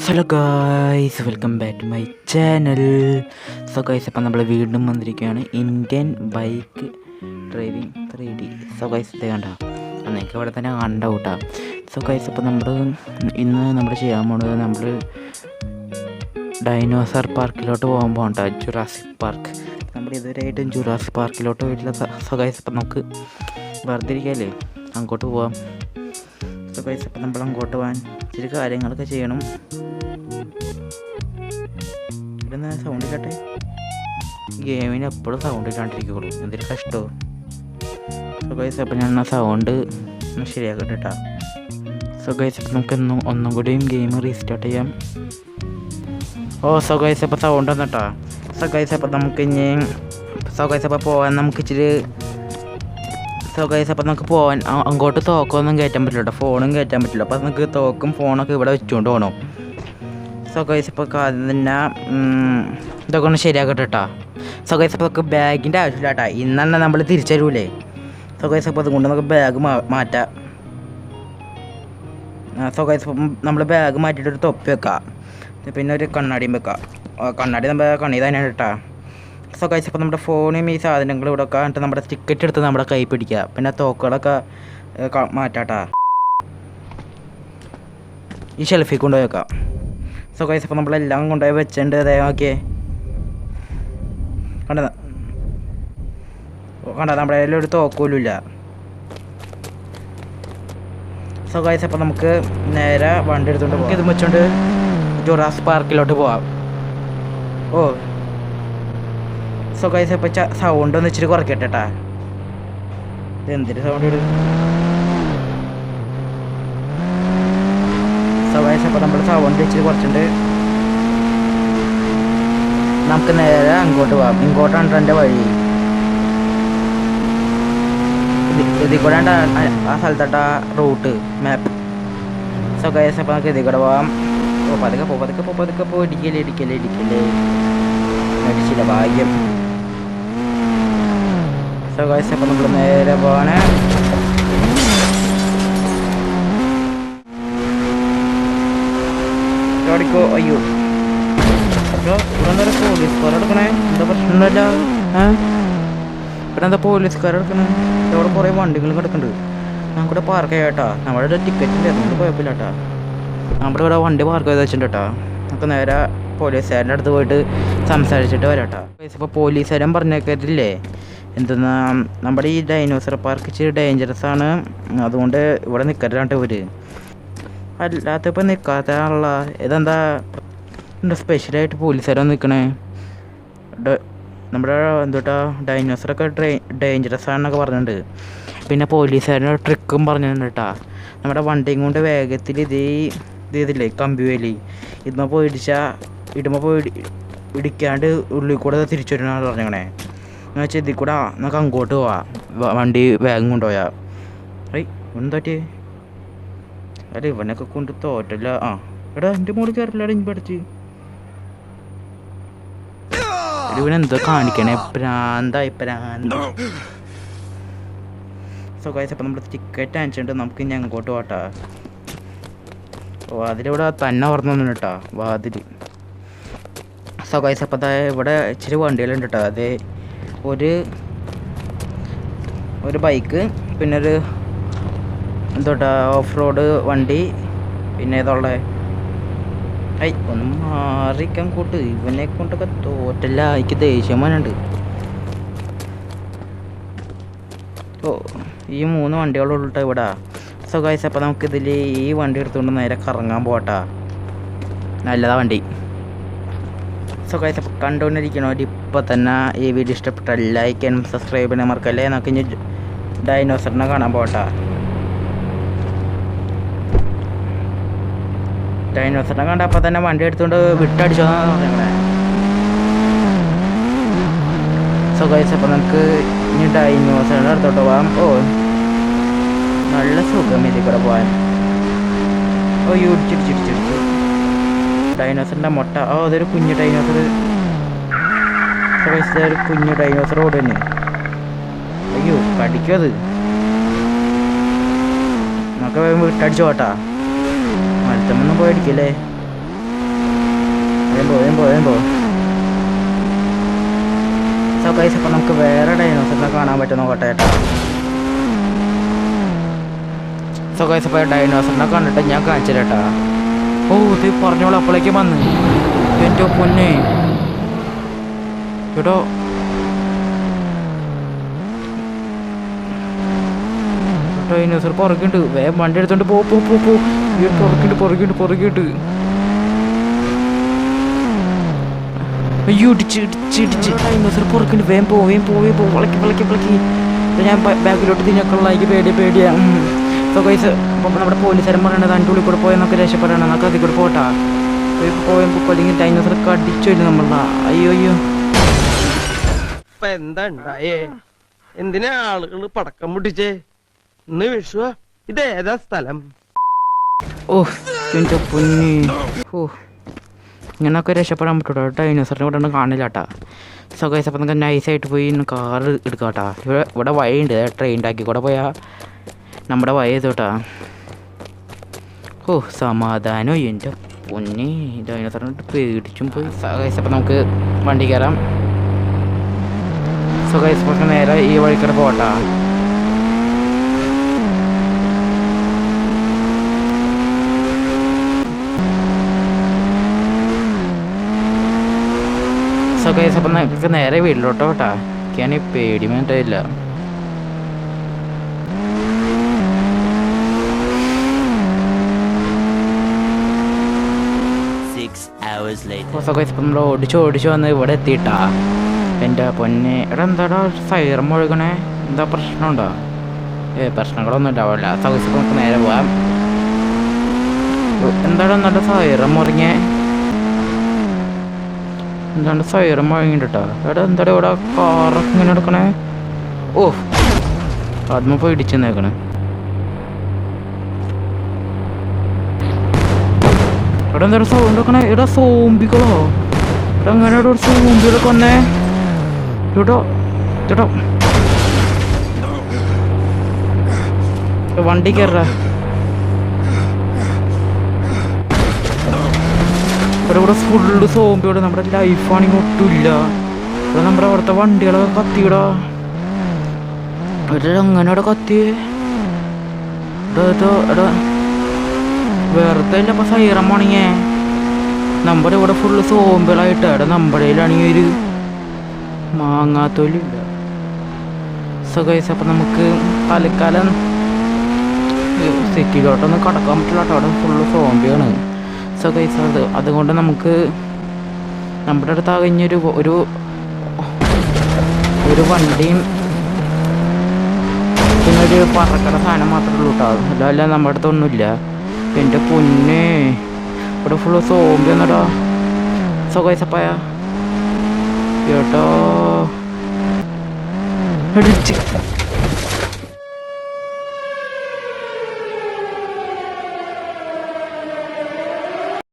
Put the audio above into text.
Hello guys, welcome back to my channel. So guys, അപ്പം നമ്മൾ വീണ്ടും വന്നിരിക്കുകയാണ് Indian bike driving 3D. So guys, ഇത് കണ്ട നിങ്ങൾക്ക് ഇവിടെ തന്നെ കണ്ട കൂട്ടാ. സോ ഗായ്സ്, അപ്പം ഇന്ന് നമ്മൾ ചെയ്യാൻ പോകുന്നത് നമ്മൾ ഡൈനോസർ പാർക്കിലോട്ട് പോകാൻ പോകണ്ട, ജുറാസിക് പാർക്ക്. നമ്മൾ ഇതുവരെയായിട്ടും ജുറാസിക് പാർക്കിലോട്ട് പോയിട്ടില്ല. സോ ഗായ്സ്, അപ്പം നമുക്ക് വെറുതെ ഇരിക്കാമല്ലേ, അങ്ങോട്ട് പോവാം. സോ ഗായ്സ്, അപ്പം നമ്മൾ അങ്ങോട്ട് പോകാൻ ഇച്ചിരി കാര്യങ്ങളൊക്കെ ചെയ്യണം. ഇവിടെ സൗണ്ട് ഇല്ലാട്ടെ, ഗെയിമിന് എപ്പോഴും സൗണ്ട് ഇല്ലാണ്ടിരിക്കുള്ളൂ, എന്തൊരു കഷ്ടമോ. സോ ഗൈസ്, അപ്പം ഞാൻ ആ സൗണ്ട് ശരിയാക്കട്ടെ കേട്ടോ. സോ ഗൈസ്, അപ്പം നമുക്ക് ഒന്നും കൂടിയും ഗെയിം റീസ്റ്റാർട്ട് ചെയ്യാം. സോ ഗൈസ്, അപ്പം സൗണ്ട് വന്നിട്ടാ. സോ ഗൈസ്, അപ്പം നമുക്ക് ഇനി അപ്പം പോകാൻ നമുക്ക് ഇച്ചിരി അപ്പം നമുക്ക് പോകാൻ അങ്ങോട്ട് തോക്കൊന്നും കയറ്റാൻ പറ്റില്ല കേട്ടോ, ഫോണും കയറ്റാൻ പറ്റില്ല. അപ്പം നമുക്ക് തോക്കും ഫോണൊക്കെ ഇവിടെ വെച്ചുകൊണ്ട് പോകണം. സോ ഗൈസ്, ഇപ്പോൾ ആദ്യം തന്നെ ഇതൊക്കെ ഒന്ന് ശരിയാക്കട്ടെ കേട്ടോ. സോ ഗൈസ്, അപ്പോൾ നമുക്ക് ബാഗിൻ്റെ ആവശ്യമില്ല കേട്ടോ, ഇന്നെന്നെ നമ്മൾ തിരിച്ചു തരൂലേ. സോ ഗൈസ്, അപ്പോൾ അതുകൊണ്ട് നമുക്ക് ബാഗ് മാറ്റാം. സോ ഗൈസ്, അപ്പം നമ്മൾ ബാഗ് മാറ്റിയിട്ട് ഒരു തൊപ്പി വെക്കാം, പിന്നെ ഒരു കണ്ണാടിയും വെക്കാം. കണ്ണാടി നമ്മുടെ കണ്ണി തന്നെയാണ് കേട്ടോ. സോ ഗൈസ്, അപ്പോൾ നമ്മുടെ ഫോണും ഈ സാധനങ്ങളും ഇവിടെ വെക്കാം. എന്നിട്ട് നമ്മുടെ ടിക്കറ്റ് എടുത്ത് നമ്മുടെ കൈ പിടിക്കുക, പിന്നെ തോക്കുകളൊക്കെ മാറ്റാട്ടാ. ഈ ഷെൽഫിൽ കൊണ്ടുപോയി വെക്കാം. സോ ഗൈസ്, അപ്പോൾ നമ്മളെല്ലാം കൊണ്ടുപോയി വെച്ചിട്ടുണ്ട്. അതേ ഓക്കെ, കണ്ട നമ്മുടെ കയ്യിൽ ഒരു തോക്കൂലും ഇല്ല. സോ ഗൈസ്, അപ്പോൾ നമുക്ക് നേരെ വണ്ടി എടുത്തുകൊണ്ട് പോകാം. ഇത് വെച്ചുകൊണ്ട് ജുറാസിക് പാർക്കിലോട്ട് പോവാം. സോ ഗൈസ്, അപ്പോൾ സൗണ്ട് ഒന്ന് ഇച്ചിരി കുറയ്ക്കട്ടെ കേട്ടാ. ഇത് എന്തൊരു സൗണ്ട് ഇടും. സോ ഗൈസ്, അപ്പോൾ നമ്മൾ സൗണ്ട് ഇച്ചിരി കുറച്ചിട്ടുണ്ട്. നമുക്ക് നേരെ അങ്ങോട്ട് പോവാം. ഇങ്ങോട്ടാണ് എൻ്റെ വഴി. ഇതിൽ കൂടെ ആ സ്ഥലത്തോട്ടാ റൂട്ട് മാപ്പ്. സോ ഗൈസ്, അപ്പോൾ നമുക്ക് ഇതിൽ കൂടെ പോവാം. പതുക്കെ പോ. ഇടിക്കല്ലേ അടിച്ചില്ല, ഭാഗ്യം. സോ ഗൈസ്, അപ്പോൾ നമ്മൾ നേരെ പോവാണ്. അയ്യോ, ഇവിടെ പോലീസുകാരെടുക്കണേ, എന്താ പ്രശ്നമൊന്നുമില്ല. ഇവിടെ എന്താ പോലീസുകാരെടുക്കണേ? ഇവിടെ കുറേ വണ്ടികളും കിടക്കുന്നുണ്ട്. നമുക്കിവിടെ പാർക്ക് ചെയ്യാം കേട്ടോ. നമ്മുടെ ടിക്കറ്റ് ഇല്ല, അതുകൊണ്ട് കുഴപ്പമില്ല കേട്ടോ. നമ്മുടെ ഇവിടെ വണ്ടി പാർക്ക് ചെയ്ത് വെച്ചിട്ടുണ്ട് കേട്ടോ. നമുക്ക് നേരെ പോലീസുകാരൻ്റെ അടുത്ത് പോയിട്ട് സംസാരിച്ചിട്ട് വരാം കേട്ടോ. ഇപ്പോൾ പോലീസുകാരൻ പറഞ്ഞേക്കില്ലേ, എന്തെന്നാ നമ്മുടെ ഈ ഡൈനോസർ പാർക്ക് ഇച്ചിരി ഡേഞ്ചറസ് ആണ്, അതുകൊണ്ട് ഇവിടെ നിൽക്കരുതാണ്ട് ഇവർ. അല്ലാത്തപ്പോൾ നിൽക്കാത്ത ഇതെന്താ സ്പെഷ്യലായിട്ട് പോലീസുകാരാണ് നിൽക്കണേ. നമ്മുടെ എന്തോട്ടാ ഡൈനോസറൊക്കെ ഡേഞ്ചറസ് ആണെന്നൊക്കെ പറഞ്ഞിട്ടുണ്ട്. പിന്നെ പോലീസുകാരുടെ ട്രിക്കും പറഞ്ഞിട്ടുണ്ട് കേട്ടോ. നമ്മുടെ വണ്ടിയും കൊണ്ട് വേഗത്തിൽ ഇതില്ലേ കമ്പിവേലി ഇടുമ്പോൾ പോയി ഇടിക്കാണ്ട് ഉള്ളിൽ കൂടെ തിരിച്ചു വരണമാണ് പറഞ്ഞേ. എന്ന് വെച്ചാൽ ഇതിൽ കൂടെ നമുക്ക് അങ്ങോട്ട് പോവാം, വണ്ടി വേഗം കൊണ്ടുപോയാൽ. എന്താ പറ്റിയേ? അല്ല, ഇവനൊക്കെ കൊണ്ട് തോറ്റല്ല. എടാ, എൻ്റെ മോളിൽ കയറില്ലാടെ ഇനി പഠിച്ച് ഇവനെന്തോ കാണിക്കണേ, പ്രാന്തായി. സോ ഗൈസ്, അപ്പം നമ്മൾ ടിക്കറ്റ് അയച്ചിട്ടുണ്ട്. നമുക്ക് ഇനി അങ്ങോട്ട് പോട്ടാ. വാതിലിവിടെ തന്നെ ഓർമ്മ കേട്ടോ, വാതിൽ. സോ ഗൈസ്, അപ്പം ഇവിടെ ഇച്ചിരി വണ്ടികളുണ്ട് കേട്ടോ. അതേ ഒരു ബൈക്ക്, പിന്നെ ഒരു എന്തോട്ടാ ഓഫ് റോഡ് വണ്ടി, പിന്നെ ഏതുള്ള ഒന്ന് മാറിക്കാൻ കൂട്ട്. ഇവനെ കൊണ്ടൊക്കെ തോറ്റല്ല, എനിക്ക് ദേഷ്യം വന്നുണ്ട്. ഈ 3 വണ്ടികളുള്ളൂ ഇവിടെ. സോ ഗൈസ്, അപ്പോൾ നമുക്കിതിൽ ഈ വണ്ടി എടുത്തുകൊണ്ട് നേരെ കറങ്ങാൻ പോകട്ടാ. നല്ലതാ വണ്ടി. സോ ഗൈസ്, അപ്പോൾ കണ്ടുകൊണ്ടിരിക്കണവർ ഇപ്പോൾ തന്നെ ഈ വീഡിയോ ഇഷ്ടപ്പെട്ടാൽ ലൈക്ക് ചെയ്യാനും സബ്സ്ക്രൈബ് ചെയ്യാൻ മറക്കല്ലേ. നമുക്ക് ഇനി ഡൈനോസറിനെ കാണാൻ പോകട്ടാ. ഡൈനോസറിനെ കണ്ടപ്പോൾ തന്നെ വണ്ടി എടുത്തുകൊണ്ട് വിട്ടടിച്ചോന്നാണ് പറഞ്ഞേ. സോ ഗൈസ്, അപ്പോൾ നമുക്ക് ഇനി ഡൈനോസറിൻ്റെ അടുത്തോട്ട് പോകാം. നല്ല സുഖം ഇതിൽ കൂടെ പോകാൻ. ഇടിച്ചിടിച്ചിടിച്ചിടിച്ചു ഡൈനോസറിൻ്റെ മുട്ട. അതൊരു കുഞ്ഞു ഡൈനോസർ. സോ ഗൈസ്, ഒരു കുഞ്ഞു ഡൈനോസർ ഓട് തന്നെ. അയ്യോ, കടിക്കും അത്. നമുക്ക് വിട്ടടിച്ചു പോട്ടാ. മരത്തമ്മൊന്നും പോയി അടിക്കല്ലേ. വേമ്പോ സോ ഗൈസ് അപ്പം നമുക്ക് വേറെ ഡൈനോസറിനെ കാണാൻ പറ്റും നോക്കട്ടെ ഏട്ടാ. സോ ഗൈസ് അപ്പോൾ ഡൈനോസറിനെ കണ്ടിട്ട് ഞാൻ കാണിച്ചില്ലേട്ടാ. ഓ ഇത് പറഞ്ഞോളൂ അപ്പോഴേക്കും വന്ന് എൻ്റെ പൊന്നെ കേട്ടോ. ഡൈനോസർ പുറകിണ്ട്, വേഗം വണ്ടി എടുത്തോണ്ട് പോ. പുറകിട്ട് അയ്യോ ഇടിച്ച് ഡൈനോസർ പുറകിണ്ട്. വേഗം പോ വിളക്കി. ഞാൻ ബാക്കിലോട്ട് തിരിഞ്ഞൊക്കെ പേടിയാ. സോ ഗൈസ് അപ്പം നമ്മുടെ പോലീസുകാരൻ പറയണത് അതിൻ്റെ ഉള്ളിൽ കൂടെ പോയെന്നൊക്കെ രക്ഷപ്പെടണം, നമുക്ക് അതിൽ കൂടെ പോട്ടാ. പോയപ്പോൾ അല്ലെങ്കിൽ ഡൈനോസർ കടിച്ചില്ല നമ്മളാ. അയ്യോ ഇപ്പൊ എന്താ ഉണ്ടായേ? എന്തിനാ ആളുകൾ പടക്കം പൊട്ടിച്ചേ? ഇന്ന് വിഷുവാ. ഇതേതാ സ്ഥലം? ഓ എൻ്റെ പൊന്നി. ഓ ഇങ്ങനൊക്കെ രക്ഷപ്പെടാൻ പറ്റൂട്ടോ. ഡൈനോസറിനെ ഇവിടെ കാണില്ലാട്ടാ. സോ ഗൈസ് അപ്പം നമുക്ക് നൈസായിട്ട് പോയി കാറ് എടുക്കാട്ടാ. ഇവിടെ വഴിയുണ്ട്, ട്രെയിനിൻ്റെ ആക്കി കൂടെ പോയാൽ നമ്മുടെ വഴി ചെയ്തോട്ടാ. ഓ സമാധാനോ എൻ്റെ പൊന്നി. ഡൈനോസറിനെ പേടിച്ചും പോയി. സോ ഗൈസ് അപ്പം നമുക്ക് വണ്ടി കയറാം. സോ ഗൈസ് അപ്പം നേരെ ഈ വഴിക്കൂടെ പോകട്ടാ. സോ ഗൈസ് അപ്പം നമുക്ക് നേരെ വീട്ടിലോട്ടോ കേട്ടാ. എനിക്കാണെങ്കിൽ പേടി വേണ്ടില്ല. സോ ഗൈസ് ഇപ്പം നമ്മൾ ഓടിച്ച് വന്ന് ഇവിടെ എത്തിയിട്ടാ. എൻ്റെ പൊന്നെ എടാ എന്താടാ സൈറം മുഴുകണേ? എന്താ പ്രശ്നമുണ്ടോ? പ്രശ്നങ്ങളൊന്നും ഉണ്ടാവില്ല. സോ ഗൈസ് ഇപ്പം നമുക്ക് നേരെ പോവാം. എന്താടാ നല്ല സൈറം മുറിഞ്ഞേ? എന്താണ് സൈറം മുഴങ്ങിട്ട് കേട്ടോ. എടാ എന്താടാ ഇവിടെ കാറൊക്കെ ഇങ്ങനെ എടുക്കണേ? ഓ അതിന് പോയി ഇടിച്ച് നേക്കണേ. എടാ എന്താ സൗണ്ട് വെക്കണേ? എടാ സോംബികളോ? എടാ അങ്ങനെ ഒരു സോംബികളൊക്കെ വന്നേ കേട്ടോ. വണ്ടി കയറാ. ഇവിടെ ഫുള്ള് സോംബിയോടെ. നമ്മുടെ ലൈഫാണെങ്കിൽ ഒട്ടുമില്ല. ഇവിടെ നമ്മുടെ അവിടുത്തെ വണ്ടികളൊക്കെ കത്തിയിടാ. അങ്ങനെ അവിടെ കത്തിയേ. എടാ വെറുതെ ഇല്ല. അപ്പം സൈറം പോണിങ്ങേ. നമ്മുടെ ഇവിടെ ഫുള്ള് സോംബികളായിട്ട് എടാ നമ്മുടെ കയ്യിലാണെങ്കിൽ ഒരു മാങ്ങാത്തോലില്ല. സോ ഗൈസ് അപ്പം നമുക്ക് തൽക്കാലം സിറ്റിയിലോട്ടൊന്നും കടക്കാൻ പറ്റില്ല കേട്ടോ. അവിടെ ഫുള്ള് സോംബിയാണ്. സോ ഗൈസ് അതുകൊണ്ട് നമുക്ക് നമ്മുടെ അടുത്ത് കഴിഞ്ഞൊരു ഒരു വണ്ടിയും പിന്നെ ഒരു പറക്കണ സാധനം മാത്രമേ ഉള്ളൂ കേട്ടോ. അല്ല നമ്മുടെ അടുത്തൊന്നുമില്ല. എൻ്റെ പൊന്നെ ഇവിടെ ഫുള്ള് സോംബി ഒന്നടാ. സോ ഗൈസ് അപ്പായ കേട്ടോ.